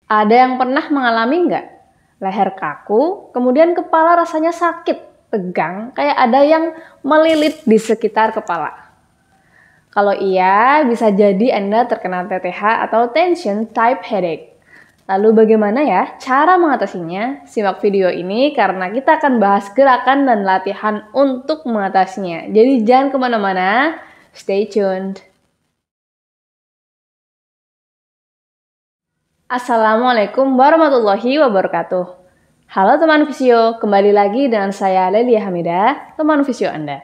Ada yang pernah mengalami nggak? Leher kaku, kemudian kepala rasanya sakit, tegang, kayak ada yang melilit di sekitar kepala. Kalau iya, bisa jadi Anda terkena TTH atau Tension Type Headache. Lalu bagaimana ya cara mengatasinya? Simak video ini karena kita akan bahas gerakan dan latihan untuk mengatasinya. Jadi jangan kemana-mana, stay tuned. Assalamualaikum warahmatullahi wabarakatuh. Halo teman Visio, kembali lagi dengan saya Lelia Hamidah, teman Visio Anda.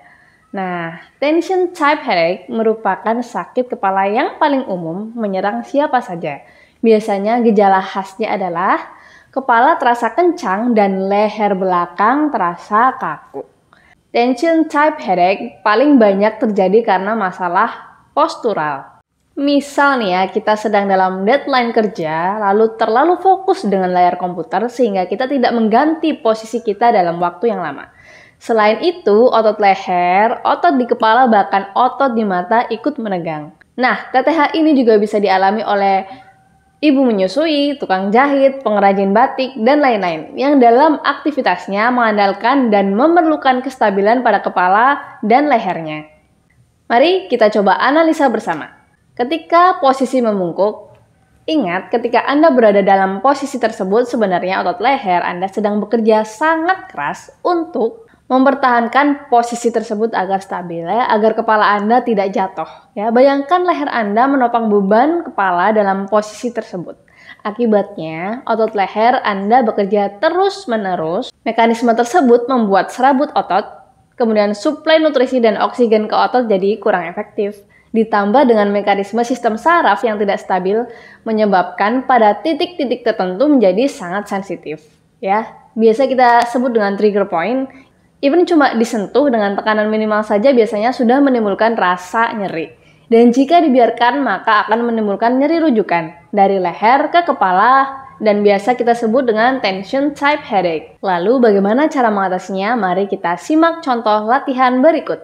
Nah, tension type headache merupakan sakit kepala yang paling umum menyerang siapa saja. Biasanya gejala khasnya adalah kepala terasa kencang dan leher belakang terasa kaku. Tension type headache paling banyak terjadi karena masalah postural. Misal nih ya, kita sedang dalam deadline kerja, lalu terlalu fokus dengan layar komputer sehingga kita tidak mengganti posisi kita dalam waktu yang lama. Selain itu, otot leher, otot di kepala, bahkan otot di mata ikut menegang. Nah, TTH ini juga bisa dialami oleh ibu menyusui, tukang jahit, pengrajin batik, dan lain-lain yang dalam aktivitasnya mengandalkan dan memerlukan kestabilan pada kepala dan lehernya. Mari kita coba analisa bersama. Ketika posisi membungkuk, ingat ketika Anda berada dalam posisi tersebut sebenarnya otot leher Anda sedang bekerja sangat keras untuk mempertahankan posisi tersebut agar stabil ya, agar kepala Anda tidak jatuh. Ya, bayangkan leher Anda menopang beban kepala dalam posisi tersebut. Akibatnya, otot leher Anda bekerja terus-menerus. Mekanisme tersebut membuat serabut otot, kemudian suplai nutrisi dan oksigen ke otot jadi kurang efektif. Ditambah dengan mekanisme sistem saraf yang tidak stabil menyebabkan pada titik-titik tertentu menjadi sangat sensitif. Ya, biasa kita sebut dengan trigger point. Even cuma disentuh dengan tekanan minimal saja biasanya sudah menimbulkan rasa nyeri. Dan jika dibiarkan maka akan menimbulkan nyeri rujukan dari leher ke kepala dan biasa kita sebut dengan tension type headache. Lalu bagaimana cara mengatasinya? Mari kita simak contoh latihan berikut.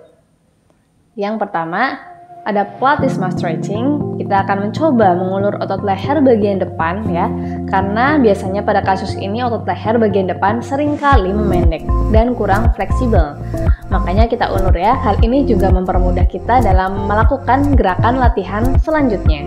Yang pertama, ada platysma stretching. Kita akan mencoba mengulur otot leher bagian depan ya, karena biasanya pada kasus ini otot leher bagian depan seringkali memendek dan kurang fleksibel. Makanya kita ulur ya. Hal ini juga mempermudah kita dalam melakukan gerakan latihan selanjutnya.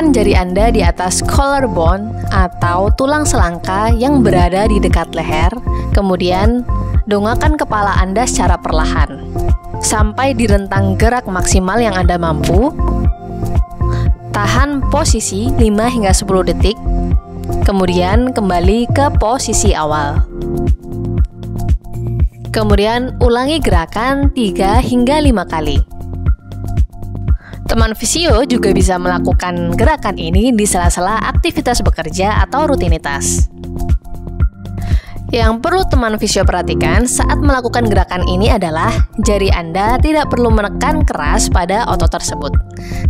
Jari Anda di atas collarbone atau tulang selangka yang berada di dekat leher, kemudian dongakkan kepala Anda secara perlahan sampai di rentang gerak maksimal yang Anda mampu. Tahan posisi 5 hingga 10 detik, kemudian kembali ke posisi awal. Kemudian ulangi gerakan 3 hingga 5 kali. Teman Visio juga bisa melakukan gerakan ini di sela-sela aktivitas bekerja atau rutinitas. Yang perlu teman Visio perhatikan saat melakukan gerakan ini adalah jari Anda tidak perlu menekan keras pada otot tersebut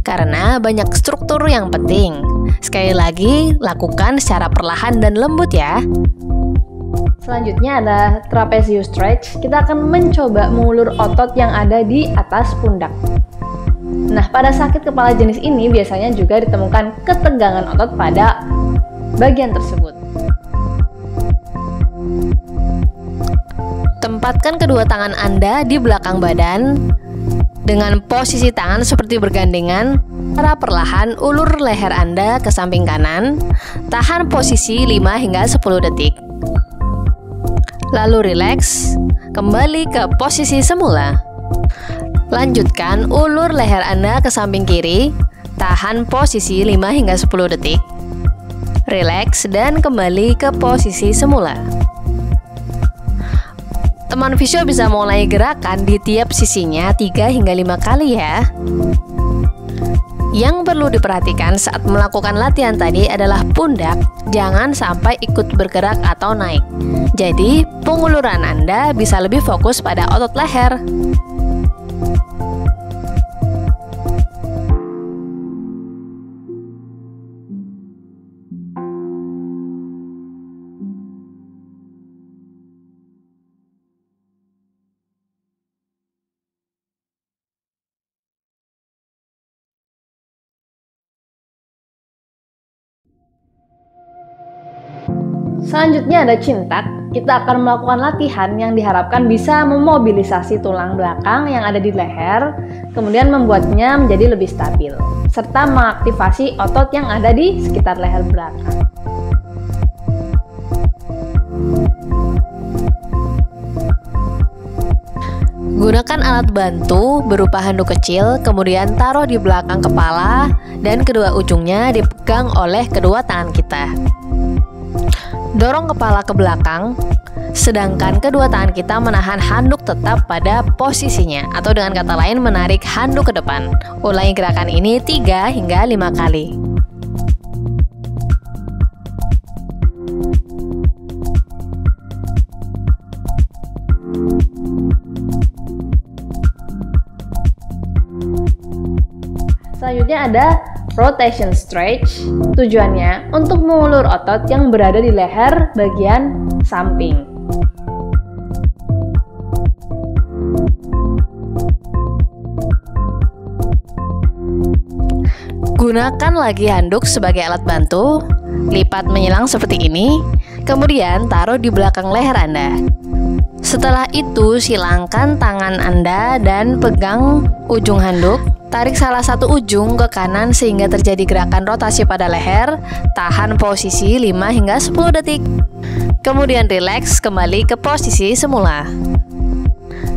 karena banyak struktur yang penting. Sekali lagi, lakukan secara perlahan dan lembut ya. Selanjutnya ada trapezius stretch. Kita akan mencoba mengulur otot yang ada di atas pundak. Nah, pada sakit kepala jenis ini biasanya juga ditemukan ketegangan otot pada bagian tersebut. Tempatkan kedua tangan Anda di belakang badan dengan posisi tangan seperti bergandengan. Secara perlahan ulur leher Anda ke samping kanan. Tahan posisi 5 hingga 10 detik. Lalu rileks, kembali ke posisi semula. Lanjutkan ulur leher Anda ke samping kiri, tahan posisi 5 hingga 10 detik, rileks dan kembali ke posisi semula. Teman Visio bisa mulai gerakan di tiap sisinya 3 hingga 5 kali ya. Yang perlu diperhatikan saat melakukan latihan tadi adalah pundak, jangan sampai ikut bergerak atau naik. Jadi, penguluran Anda bisa lebih fokus pada otot leher. Selanjutnya ada chin tuck. Kita akan melakukan latihan yang diharapkan bisa memobilisasi tulang belakang yang ada di leher, kemudian membuatnya menjadi lebih stabil, serta mengaktifasi otot yang ada di sekitar leher belakang. Gunakan alat bantu berupa handuk kecil, kemudian taruh di belakang kepala dan kedua ujungnya dipegang oleh kedua tangan kita. Dorong kepala ke belakang, sedangkan kedua tangan kita menahan handuk tetap pada posisinya, atau dengan kata lain menarik handuk ke depan. Ulangi gerakan ini 3 hingga 5 kali. Selanjutnya ada rotation stretch. Tujuannya untuk mengulur otot yang berada di leher bagian samping. Gunakan lagi handuk sebagai alat bantu. Lipat menyilang seperti ini, kemudian taruh di belakang leher Anda. Setelah itu, silangkan tangan Anda dan pegang ujung handuk. Tarik salah satu ujung ke kanan sehingga terjadi gerakan rotasi pada leher. Tahan posisi 5 hingga 10 detik. Kemudian rileks kembali ke posisi semula.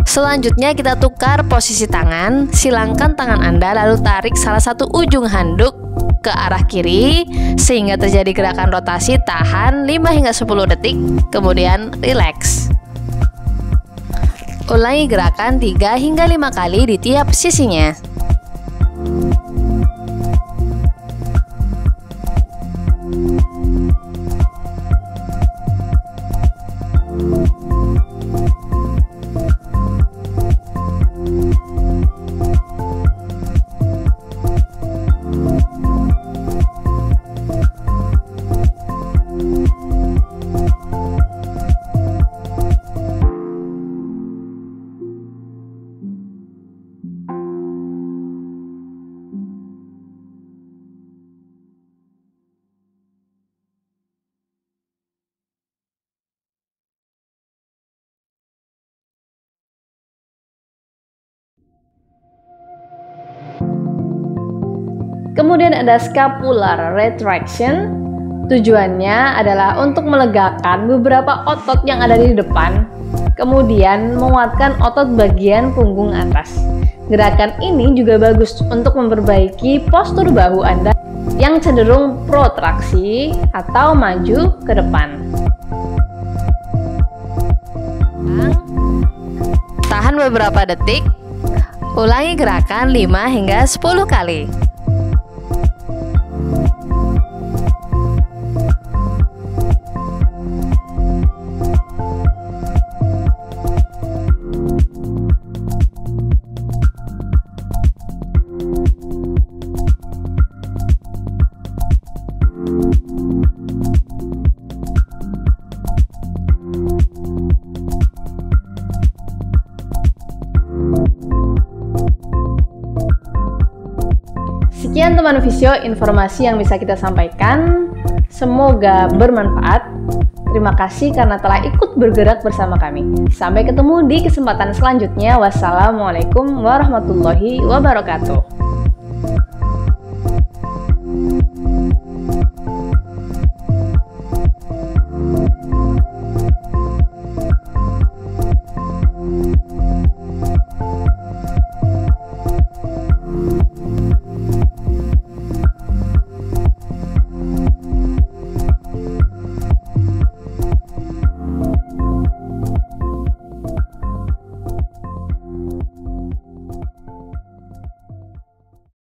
Selanjutnya kita tukar posisi tangan. Silangkan tangan Anda lalu tarik salah satu ujung handuk ke arah kiri sehingga terjadi gerakan rotasi. Tahan 5 hingga 10 detik. Kemudian rileks. Ulangi gerakan 3 hingga 5 kali di tiap sisinya. Kemudian ada scapular retraction. Tujuannya adalah untuk melegakan beberapa otot yang ada di depan, kemudian menguatkan otot bagian punggung atas. Gerakan ini juga bagus untuk memperbaiki postur bahu Anda yang cenderung protraksi atau maju ke depan. Tahan beberapa detik. Ulangi gerakan 5 hingga 10 kali. Sekian teman Visio informasi yang bisa kita sampaikan. Semoga bermanfaat. Terima kasih karena telah ikut bergerak bersama kami. Sampai ketemu di kesempatan selanjutnya. Wassalamualaikum warahmatullahi wabarakatuh.